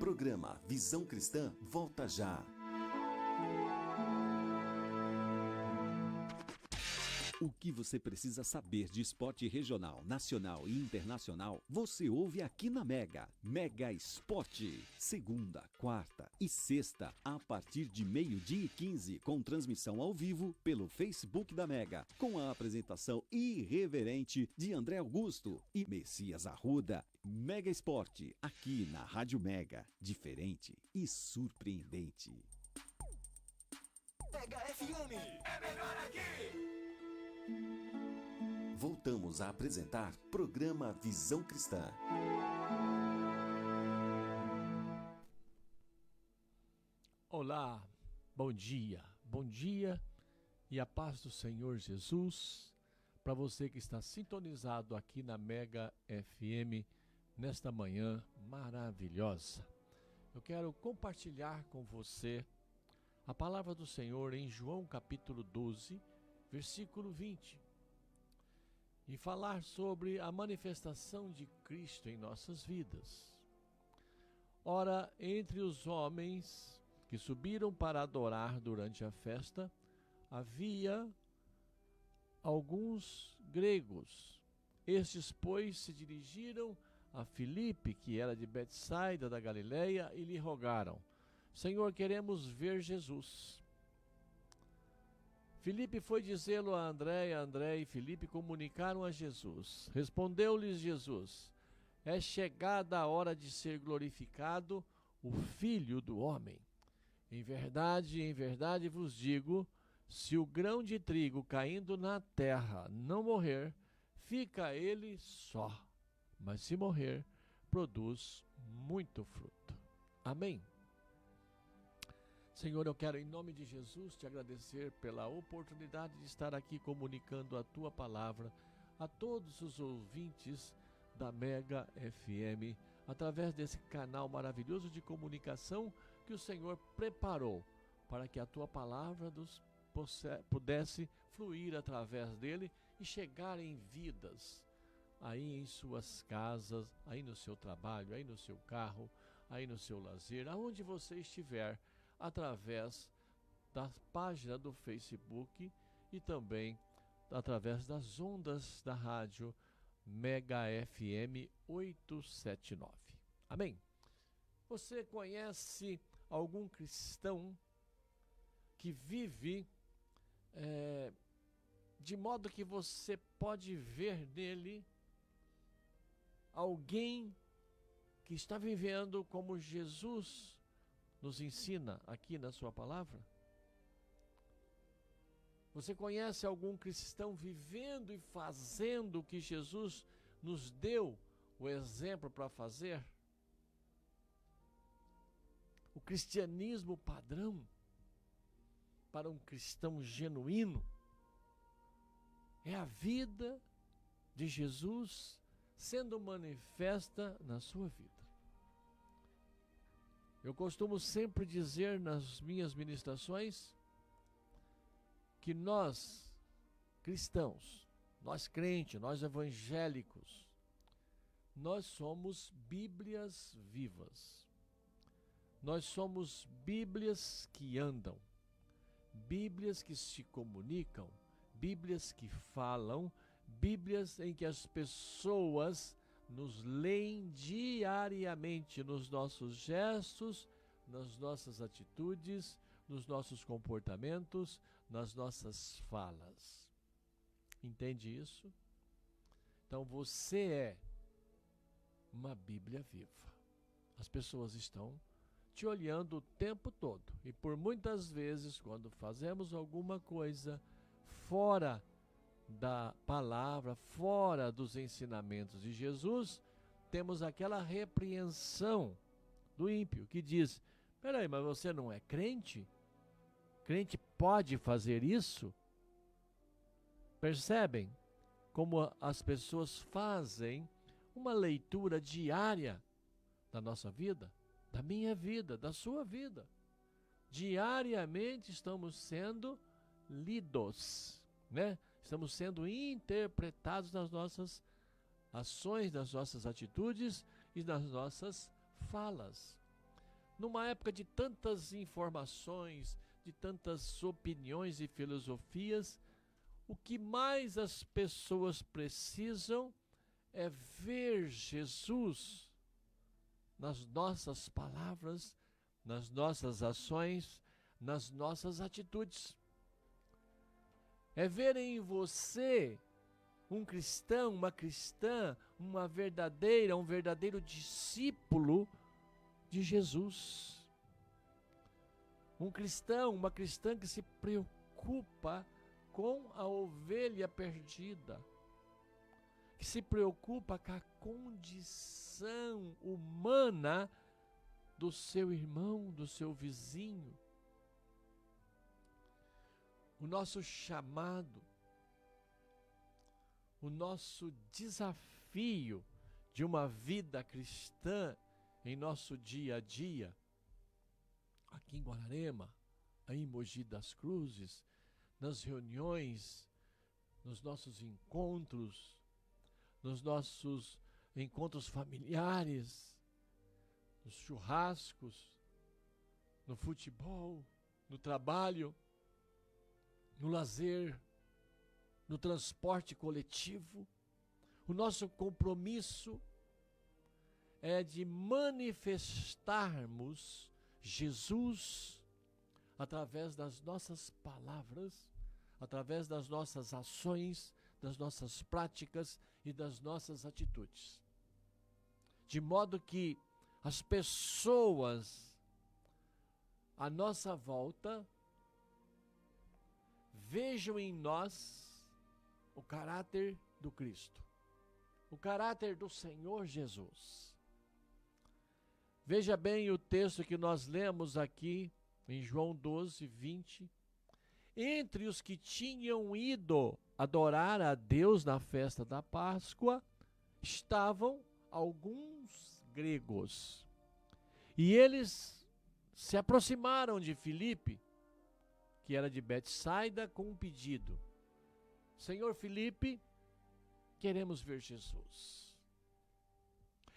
Programa Visão Cristã volta já. O que você precisa saber de esporte regional, nacional e internacional, você ouve aqui na Mega. Mega Esporte. Segunda, quarta e sexta, a partir de 12h15, com transmissão ao vivo pelo Facebook da Mega, com a apresentação irreverente de André Augusto e Messias Arruda. Mega Esporte, aqui na Rádio Mega. Diferente e surpreendente. Mega FM, é melhor aqui! Voltamos a apresentar Programa Visão Cristã. Olá, bom dia e a paz do Senhor Jesus para você que está sintonizado aqui na Mega FM nesta manhã maravilhosa. Eu quero compartilhar com você a palavra do Senhor em João capítulo 12, versículo 20. E falar sobre a manifestação de Cristo em nossas vidas. Ora, entre os homens que subiram para adorar durante a festa, havia alguns gregos. Estes, pois, se dirigiram a Filipe, que era de Betsaida da Galileia, e lhe rogaram: Senhor, queremos ver Jesus. Filipe foi dizê-lo a André e Filipe comunicaram a Jesus. Respondeu-lhes Jesus: é chegada a hora de ser glorificado o Filho do Homem. Em verdade vos digo, se o grão de trigo caindo na terra não morrer, fica ele só, mas se morrer, produz muito fruto. Amém? Senhor, eu quero em nome de Jesus te agradecer pela oportunidade de estar aqui comunicando a tua palavra a todos os ouvintes da Mega FM, através desse canal maravilhoso de comunicação que o Senhor preparou para que a tua palavra pudesse fluir através dele e chegar em vidas, aí em suas casas, aí no seu trabalho, aí no seu carro, aí no seu lazer, aonde você estiver, através da página do Facebook e também através das ondas da rádio Mega FM 879. Amém? Você conhece algum cristão que vive de modo que você pode ver nele alguém que está vivendo como Jesus nos ensina aqui na sua palavra? Você conhece algum cristão vivendo e fazendo o que Jesus nos deu o exemplo para fazer? O cristianismo padrão para um cristão genuíno é a vida de Jesus sendo manifesta na sua vida. Eu costumo sempre dizer nas minhas ministrações que nós, cristãos, nós crentes, nós evangélicos, nós somos Bíblias vivas. Nós somos Bíblias que andam, Bíblias que se comunicam, Bíblias que falam, Bíblias em que as pessoas nos leem diariamente nos nossos gestos, nas nossas atitudes, nos nossos comportamentos, nas nossas falas. Entende isso? Então você é uma Bíblia viva. As pessoas estão te olhando o tempo todo e por muitas vezes, quando fazemos alguma coisa fora da palavra, fora dos ensinamentos de Jesus, temos aquela repreensão do ímpio que diz: peraí, mas você não é crente? Crente pode fazer isso? Percebem como as pessoas fazem uma leitura diária da nossa vida, da minha vida, da sua vida. Diariamente estamos sendo lidos, né? Estamos sendo interpretados nas nossas ações, nas nossas atitudes e nas nossas falas. numa época de tantas informações, de tantas opiniões e filosofias, o que mais as pessoas precisam é ver Jesus nas nossas palavras, nas nossas ações, nas nossas atitudes. É ver em você um cristão, uma cristã, um verdadeiro discípulo de Jesus. Um cristão, uma cristã que se preocupa com a ovelha perdida, que se preocupa com a condição humana do seu irmão, do seu vizinho. O nosso chamado, o nosso desafio de uma vida cristã em nosso dia a dia, aqui em Guararema, em Mogi das Cruzes, nas reuniões, nos nossos encontros familiares, nos churrascos, no futebol, no trabalho, no lazer, no transporte coletivo. O nosso compromisso é de manifestarmos Jesus através das nossas palavras, através das nossas ações, das nossas práticas e das nossas atitudes. De modo que as pessoas à nossa volta vejam em nós o caráter do Cristo, o caráter do Senhor Jesus. Veja bem o texto que nós lemos aqui em João 12, 20. Entre os que tinham ido adorar a Deus na festa da Páscoa, estavam alguns gregos. E eles se aproximaram de Filipe, que era de Betsaida, com um pedido: Senhor Filipe, queremos ver Jesus.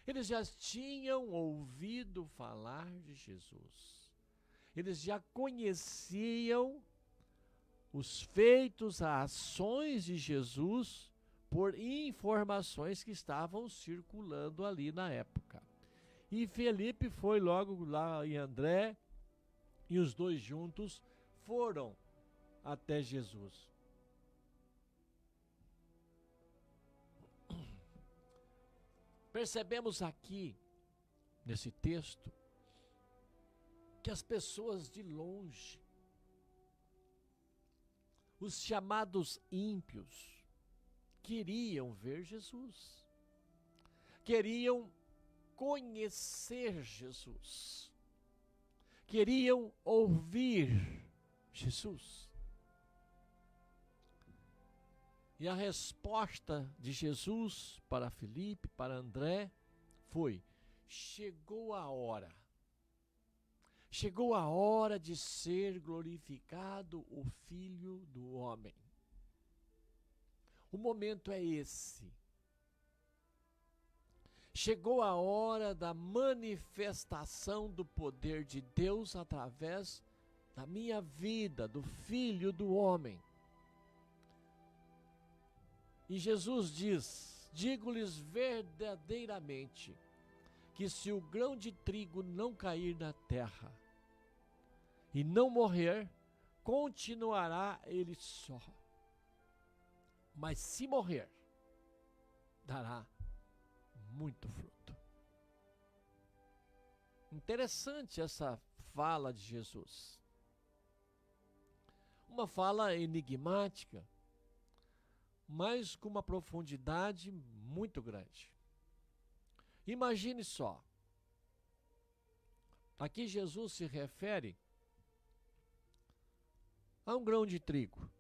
Eles já tinham ouvido falar de Jesus. Eles já conheciam os feitos, as ações de Jesus por informações que estavam circulando ali na época. E Felipe foi logo lá em André, e os dois juntos foram até Jesus. Percebemos aqui, nesse texto, que as pessoas de longe, os chamados ímpios, queriam ver Jesus, queriam conhecer Jesus, queriam ouvir Jesus. E a resposta de Jesus para Filipe, para André, foi: chegou a hora. Chegou a hora de ser glorificado o Filho do Homem. O momento é esse. Chegou a hora da manifestação do poder de Deus através da minha vida, do Filho do Homem. E Jesus diz: digo-lhes verdadeiramente, que se o grão de trigo não cair na terra e não morrer, continuará ele só. Mas se morrer, dará muito fruto. Interessante essa fala de Jesus. Uma fala enigmática, mas com uma profundidade muito grande. Imagine só. Aqui Jesus se refere a um grão de trigo.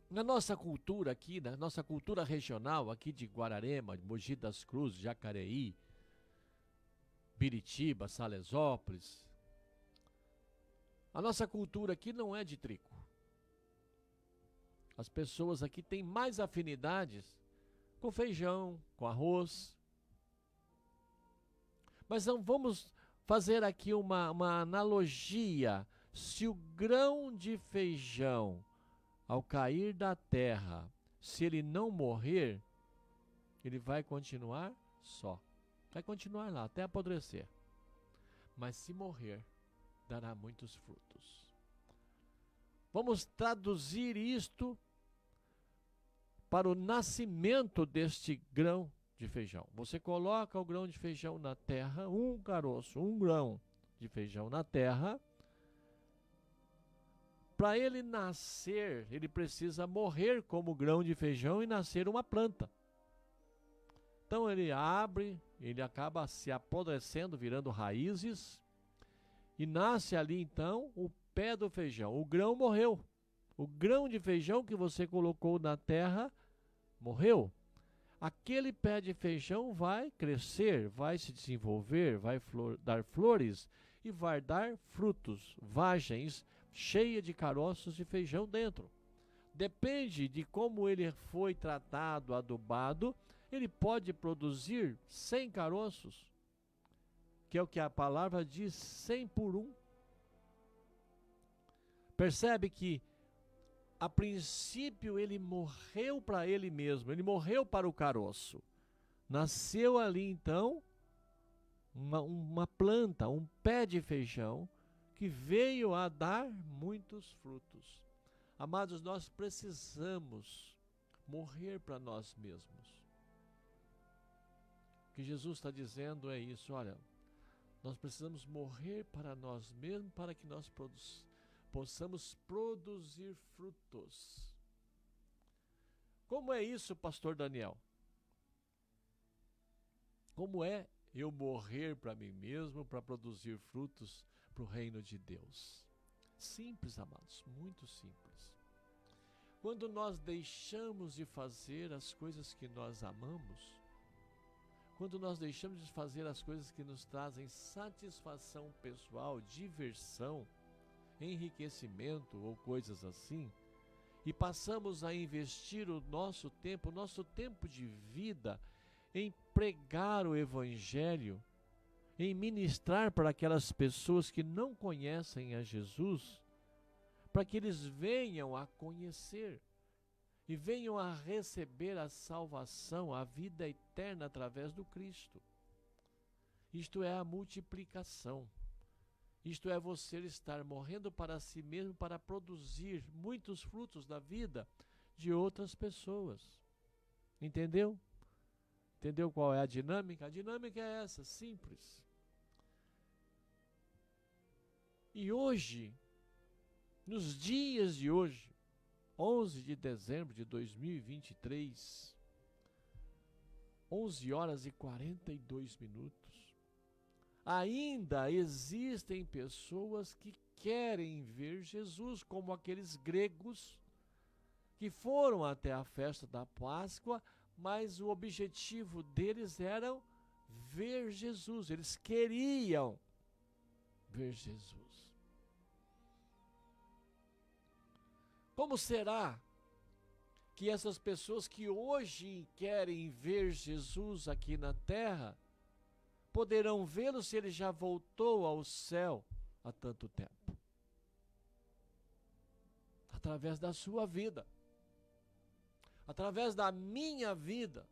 Na nossa cultura aqui, na nossa cultura regional aqui de Guararema, de Mogi das Cruzes, Jacareí, Biritiba, Salesópolis, a nossa cultura aqui não é de trigo. As pessoas aqui têm mais afinidades com feijão, com arroz. Mas não vamos fazer aqui uma analogia. Se o grão de feijão, ao cair da terra, se ele não morrer, ele vai continuar só. Vai continuar lá, até apodrecer. Mas se morrer, dará muitos frutos. Vamos traduzir isto para o nascimento deste grão de feijão. Você coloca o grão de feijão na terra, um caroço, um grão de feijão na terra. Para ele nascer, ele precisa morrer como grão de feijão e nascer uma planta. Então ele abre, ele acaba se apodrecendo, virando raízes, e nasce ali então o pé do feijão. O grão morreu. O grão de feijão que você colocou na terra morreu. Aquele pé de feijão vai crescer, vai se desenvolver, vai dar flores e vai dar frutos, vagens, cheia de caroços de feijão dentro. Depende de como ele foi tratado, adubado, ele pode produzir 100 caroços, que é o que a palavra diz, 100 por 1. Percebe que, a princípio, ele morreu para ele mesmo, ele morreu para o caroço. Nasceu ali, então, uma planta, um pé de feijão, que veio a dar muitos frutos. Amados, nós precisamos morrer para nós mesmos. O que Jesus está dizendo é isso, olha, nós precisamos morrer para nós mesmos para que nós possamos produzir frutos. Como é isso, pastor Daniel? Como é eu morrer para mim mesmo para produzir frutos para o reino de Deus? Simples, amados, muito simples. Quando nós deixamos de fazer as coisas que nós amamos, quando nós deixamos de fazer as coisas que nos trazem satisfação pessoal, diversão, enriquecimento ou coisas assim, e passamos a investir o nosso tempo de vida em pregar o Evangelho, em ministrar para aquelas pessoas que não conhecem a Jesus, para que eles venham a conhecer e venham a receber a salvação, a vida eterna através do Cristo. Isto é a multiplicação. Isto é você estar morrendo para si mesmo para produzir muitos frutos da vida de outras pessoas. Entendeu? Entendeu qual é a dinâmica? A dinâmica é essa, simples. E hoje, nos dias de hoje, 11 de dezembro de 2023, 11 horas e 42 minutos, ainda existem pessoas que querem ver Jesus, como aqueles gregos que foram até a festa da Páscoa, mas o objetivo deles era ver Jesus, eles queriam ver Jesus. Como será que essas pessoas que hoje querem ver Jesus aqui na terra, poderão vê-lo se ele já voltou ao céu há tanto tempo? Através da sua vida, através da minha vida,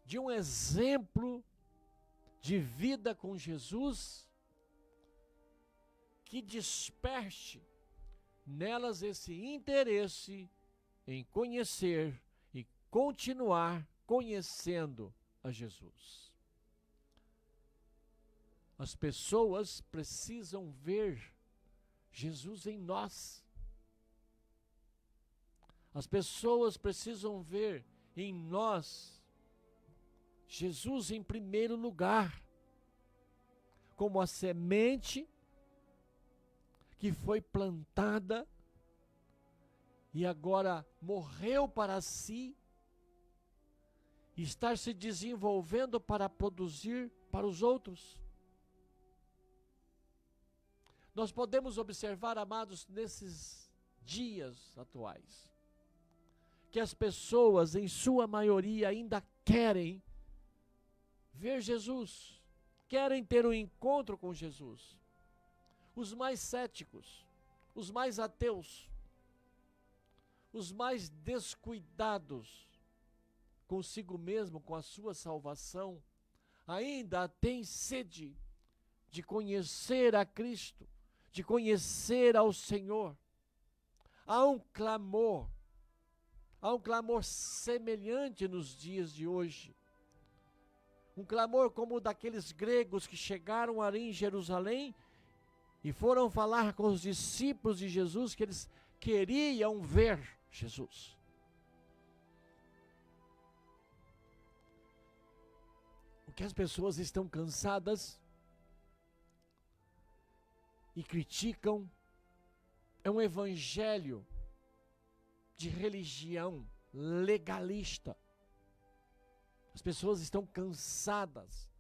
de um exemplo de vida com Jesus, que desperte nelas esse interesse em conhecer e continuar conhecendo a Jesus. As pessoas precisam ver Jesus em nós. As pessoas precisam ver em nós Jesus em primeiro lugar, como a semente que foi plantada e agora morreu para si, e estar se desenvolvendo para produzir para os outros. Nós podemos observar, amados, nesses dias atuais, que as pessoas, em sua maioria, ainda querem ver Jesus, querem ter um encontro com Jesus. Os mais céticos, os mais ateus, os mais descuidados consigo mesmo, com a sua salvação, ainda têm sede de conhecer a Cristo, de conhecer ao Senhor. Há um clamor semelhante nos dias de hoje. Um clamor como o daqueles gregos que chegaram ali em Jerusalém e foram falar com os discípulos de Jesus que eles queriam ver Jesus. O que as pessoas estão cansadas e criticam é um evangelho de religião legalista. As pessoas estão cansadas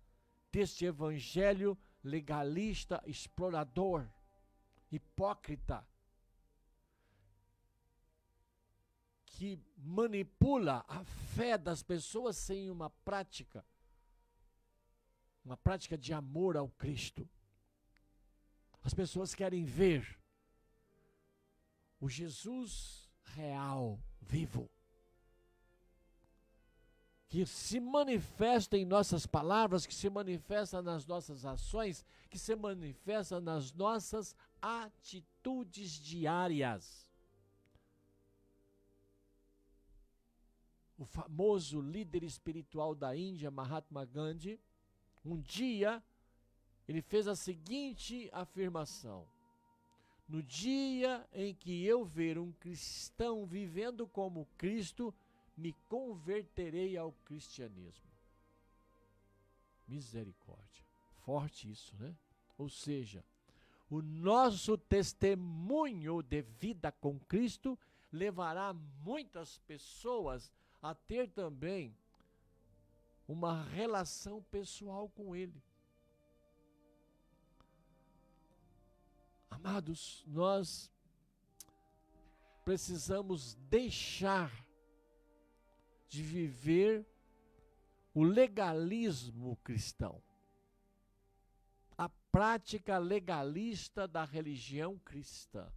deste evangelho legalista, explorador, hipócrita, que manipula a fé das pessoas sem uma prática de amor ao Cristo. As pessoas querem ver o Jesus real, vivo, que se manifesta em nossas palavras, que se manifesta nas nossas ações, que se manifesta nas nossas atitudes diárias. O famoso líder espiritual da Índia, Mahatma Gandhi, um dia ele fez a seguinte afirmação: no dia em que eu ver um cristão vivendo como Cristo, me converterei ao cristianismo. Misericórdia. Forte isso, né? Ou seja, o nosso testemunho de vida com Cristo levará muitas pessoas a ter também uma relação pessoal com Ele. Amados, nós precisamos deixar de viver o legalismo cristão, a prática legalista da religião cristã,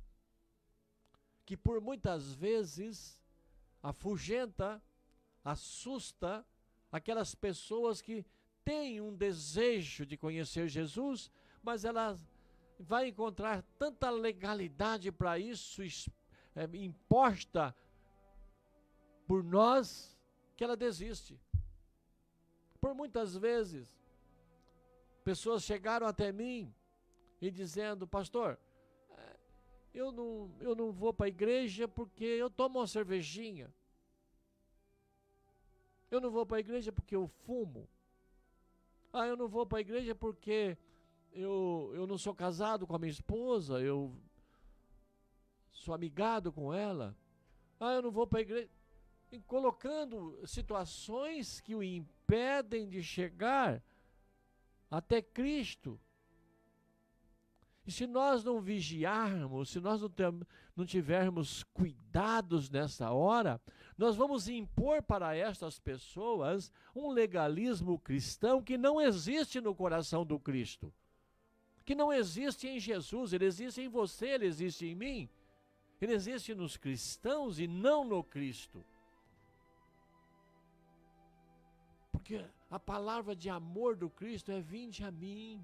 que por muitas vezes afugenta, assusta aquelas pessoas que têm um desejo de conhecer Jesus, mas ela vai encontrar tanta legalidade para isso, imposta por nós, que ela desiste. Por muitas vezes, pessoas chegaram até mim e dizendo: pastor, eu não vou para a igreja porque eu tomo uma cervejinha. Eu não vou para a igreja porque eu fumo. Eu não vou para a igreja porque eu não sou casado com a minha esposa, eu sou amigado com ela. Eu não vou para a igreja. E colocando situações que o impedem de chegar até Cristo. E se nós não vigiarmos, se nós não tivermos cuidados nessa hora, nós vamos impor para estas pessoas um legalismo cristão que não existe no coração do Cristo, que não existe em Jesus. Ele existe em você, ele existe em mim, ele existe nos cristãos e não no Cristo. Porque a palavra de amor do Cristo é: vinde a mim.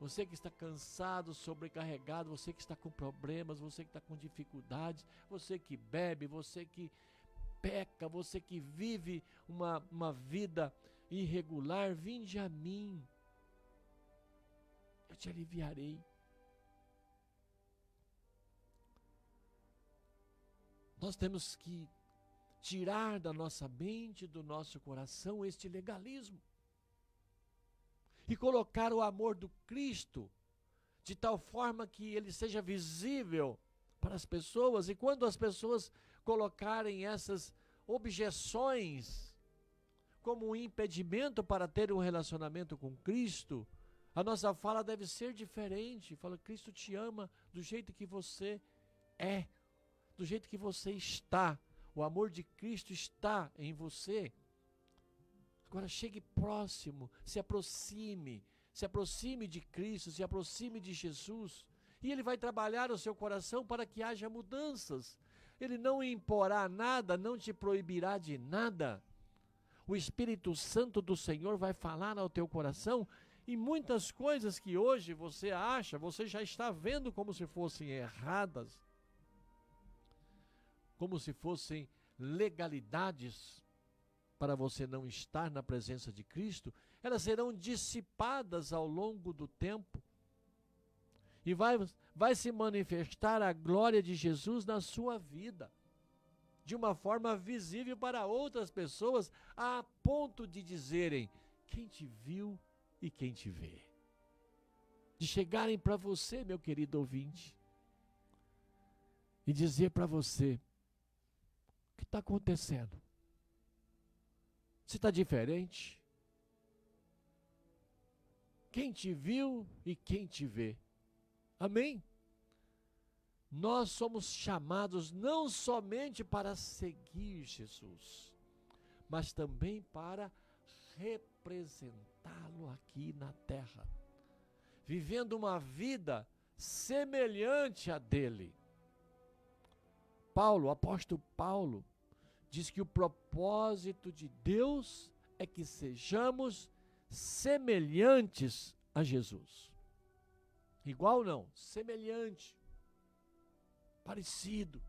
Você que está cansado, sobrecarregado, você que está com problemas, você que está com dificuldades, você que bebe, você que peca, você que vive uma vida irregular, vinde a mim. Eu te aliviarei. Nós temos que tirar da nossa mente, do nosso coração, este legalismo. E colocar o amor do Cristo de tal forma que ele seja visível para as pessoas. E quando as pessoas colocarem essas objeções como um impedimento para ter um relacionamento com Cristo, a nossa fala deve ser diferente. Fala: Cristo te ama do jeito que você é, do jeito que você está. O amor de Cristo está em você. Agora chegue próximo, se aproxime de Cristo, se aproxime de Jesus, e Ele vai trabalhar o seu coração para que haja mudanças. Ele não imporá nada, não te proibirá de nada. O Espírito Santo do Senhor vai falar ao teu coração, e muitas coisas que hoje você acha, você já está vendo como se fossem erradas, como se fossem legalidades para você não estar na presença de Cristo, elas serão dissipadas ao longo do tempo. E vai se manifestar a glória de Jesus na sua vida, de uma forma visível para outras pessoas, a ponto de dizerem: quem te viu e quem te vê. De chegarem para você, meu querido ouvinte, e dizer para você: o que está acontecendo? Você está diferente? Quem te viu e quem te vê. Amém? Nós somos chamados não somente para seguir Jesus, mas também para representá-lo aqui na terra, vivendo uma vida semelhante à dele. Paulo, o apóstolo Paulo, diz que o propósito de Deus é que sejamos semelhantes a Jesus. Igual não, semelhante, parecido.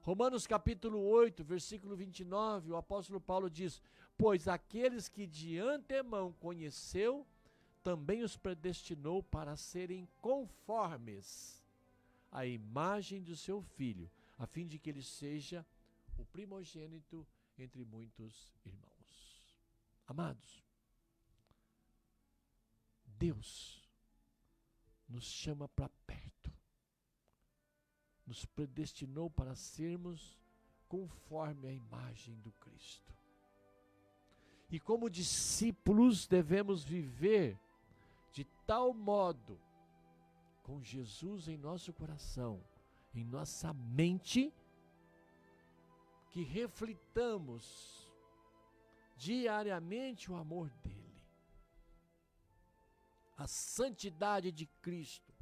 Romanos capítulo 8, versículo 29, o apóstolo Paulo diz: pois aqueles que de antemão conheceu, também os predestinou para serem conformes à imagem do seu Filho, a fim de que ele seja o primogênito entre muitos irmãos. Amados, Deus nos chama para perto, nos predestinou para sermos conforme a imagem do Cristo. E como discípulos devemos viver de tal modo, com Jesus em nosso coração, em nossa mente, que reflitamos diariamente o amor dele, a santidade de Cristo,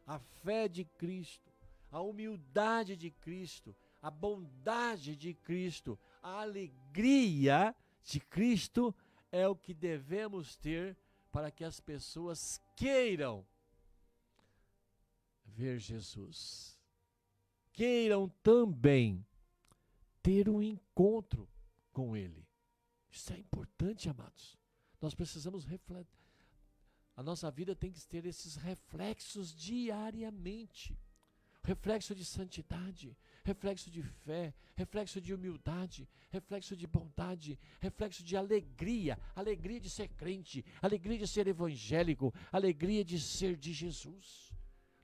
a fé de Cristo, a humildade de Cristo, a bondade de Cristo, a alegria de Cristo é o que devemos ter para que as pessoas queiram ver Jesus, queiram também ter um encontro com Ele. Isso é importante, amados. Nós precisamos refletir. A nossa vida tem que ter esses reflexos diariamente. Reflexo de santidade, reflexo de fé, reflexo de humildade, reflexo de bondade, reflexo de alegria, alegria de ser crente, alegria de ser evangélico, alegria de ser de Jesus.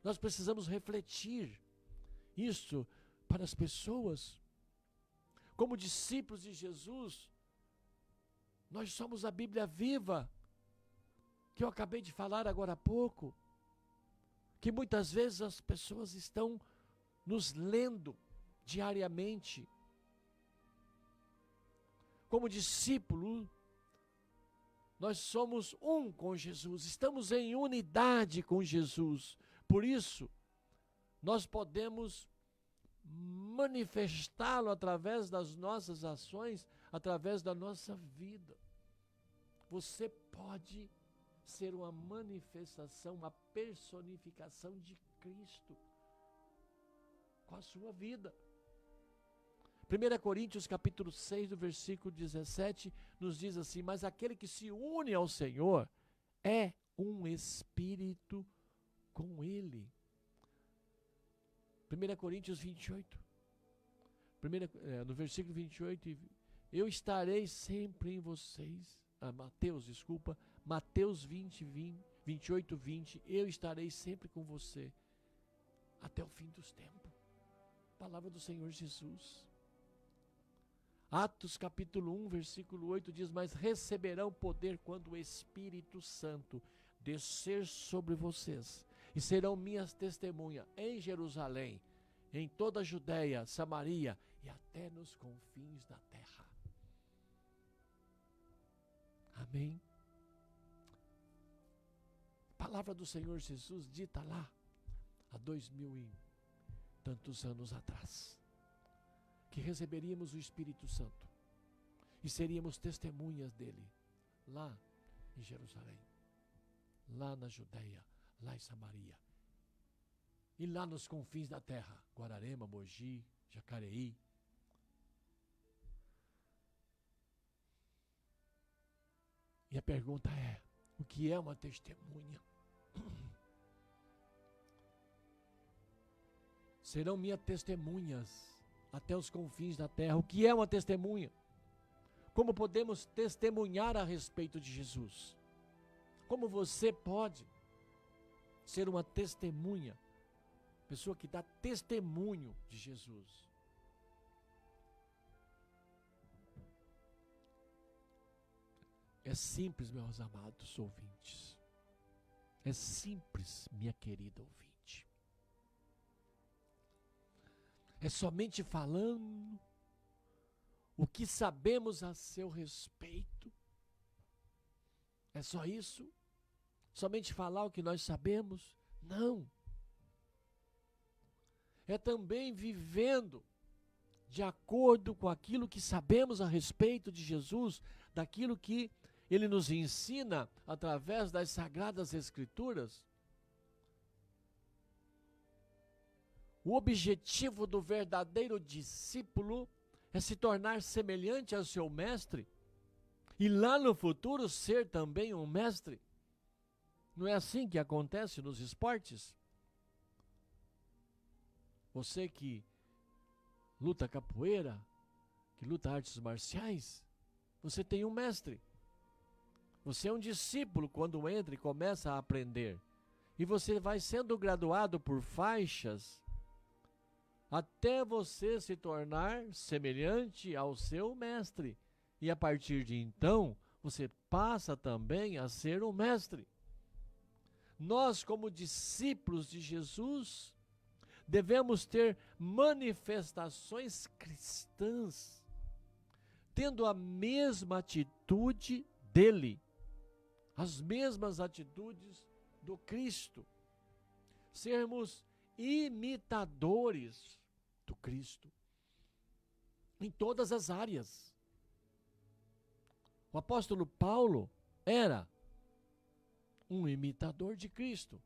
Nós precisamos refletir isso para as pessoas. Como discípulos de Jesus, nós somos a Bíblia viva, que eu acabei de falar agora há pouco, que muitas vezes as pessoas estão nos lendo diariamente. Como discípulo, nós somos um com Jesus, estamos em unidade com Jesus. Por isso, nós podemos manifestá-lo através das nossas ações, através da nossa vida. Você pode ser uma manifestação, uma personificação de Cristo com a sua vida. 1 Coríntios capítulo 6, do versículo 17, nos diz assim: mas aquele que se une ao Senhor é um espírito com Ele. 1 Coríntios 28, no versículo 28, eu estarei sempre em vocês, Mateus 28, 20, eu estarei sempre com você, até o fim dos tempos. Palavra do Senhor Jesus. Atos capítulo 1, versículo 8 diz: mas receberão poder quando o Espírito Santo descer sobre vocês, e serão minhas testemunhas em Jerusalém, em toda a Judéia, Samaria e até nos confins da terra. Amém? Palavra do Senhor Jesus dita lá, há 2000 e tantos anos atrás, que receberíamos o Espírito Santo e seríamos testemunhas dele lá em Jerusalém, lá na Judeia, lá em Samaria e lá nos confins da terra, Guararema, Mogi, Jacareí. E a pergunta é, o que é uma testemunha? Serão minhas testemunhas até os confins da terra. O que é uma testemunha? Como podemos testemunhar a respeito de Jesus? Como você pode ser uma testemunha? Pessoa que dá testemunho de Jesus. É simples, meus amados ouvintes. É simples, minha querida ouvinte. É somente falando o que sabemos a seu respeito. É só isso? Somente falar o que nós sabemos? Não. É também vivendo de acordo com aquilo que sabemos a respeito de Jesus, daquilo que Ele nos ensina através das Sagradas Escrituras. O objetivo do verdadeiro discípulo é se tornar semelhante ao seu mestre e lá no futuro ser também um mestre. Não é assim que acontece nos esportes? Você que luta capoeira, que luta artes marciais, você tem um mestre. Você é um discípulo quando entra e começa a aprender. E você vai sendo graduado por faixas até você se tornar semelhante ao seu mestre. E a partir de então, você passa também a ser um mestre. Nós, como discípulos de Jesus, devemos ter manifestações cristãs, tendo a mesma atitude dele, as mesmas atitudes do Cristo. Sermos imitadores do Cristo em todas as áreas. O apóstolo Paulo era um imitador de Cristo.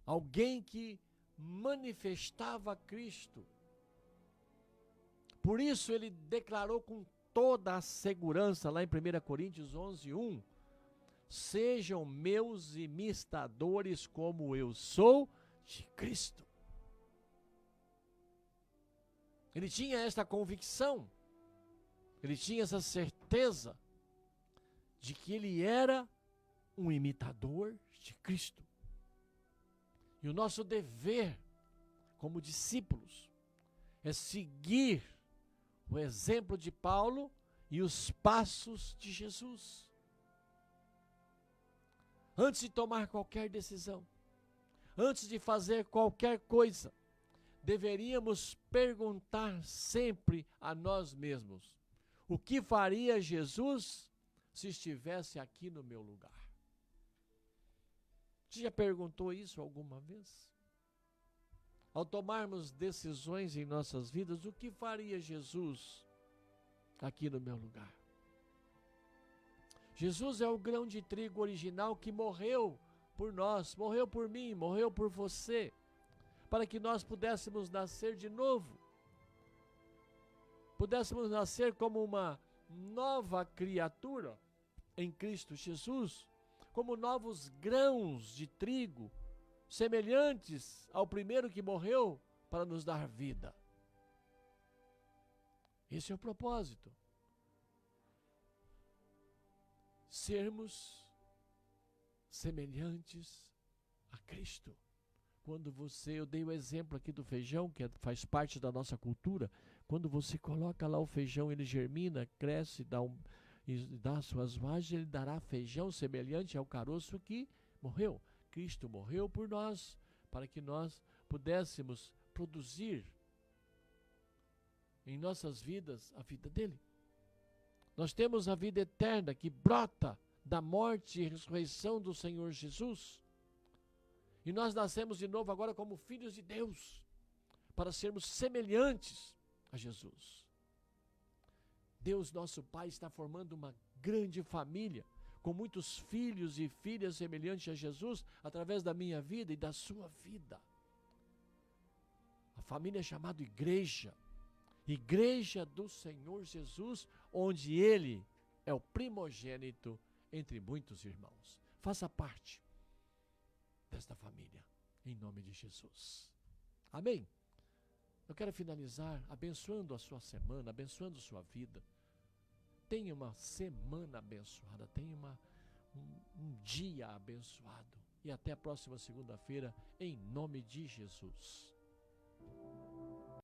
Alguém que manifestava Cristo. Por isso ele declarou com toda a segurança, lá em 1 Coríntios 11:1, sejam meus imitadores como eu sou de Cristo. Ele tinha esta convicção, ele tinha essa certeza de que ele era um imitador de Cristo. E o nosso dever, como discípulos, é seguir o exemplo de Paulo e os passos de Jesus. Antes de tomar qualquer decisão, antes de fazer qualquer coisa, deveríamos perguntar sempre a nós mesmos: o que faria Jesus se estivesse aqui no meu lugar? Você já perguntou isso alguma vez? Ao tomarmos decisões em nossas vidas, o que faria Jesus aqui no meu lugar? Jesus é o grão de trigo original que morreu por nós, morreu por mim, morreu por você, para que nós pudéssemos nascer de novo, pudéssemos nascer como uma nova criatura em Cristo Jesus, como novos grãos de trigo, semelhantes ao primeiro que morreu para nos dar vida. Esse é o propósito. Sermos semelhantes a Cristo. Quando eu dei o exemplo aqui do feijão, que faz parte da nossa cultura, quando você coloca lá o feijão, ele germina, cresce, e dá suas vagens, ele dará feijão semelhante ao caroço que morreu. Cristo morreu por nós, para que nós pudéssemos produzir em nossas vidas a vida dele. Nós temos a vida eterna que brota da morte e ressurreição do Senhor Jesus. E nós nascemos de novo agora como filhos de Deus, para sermos semelhantes a Jesus. Deus, nosso Pai, está formando uma grande família, com muitos filhos e filhas semelhantes a Jesus, através da minha vida e da sua vida. A família é chamada igreja. Igreja do Senhor Jesus, onde Ele é o primogênito entre muitos irmãos. Faça parte desta família, em nome de Jesus. Amém? Eu quero finalizar abençoando a sua semana, abençoando a sua vida. Tenha uma semana abençoada, tenha um dia abençoado. E até a próxima segunda-feira, em nome de Jesus.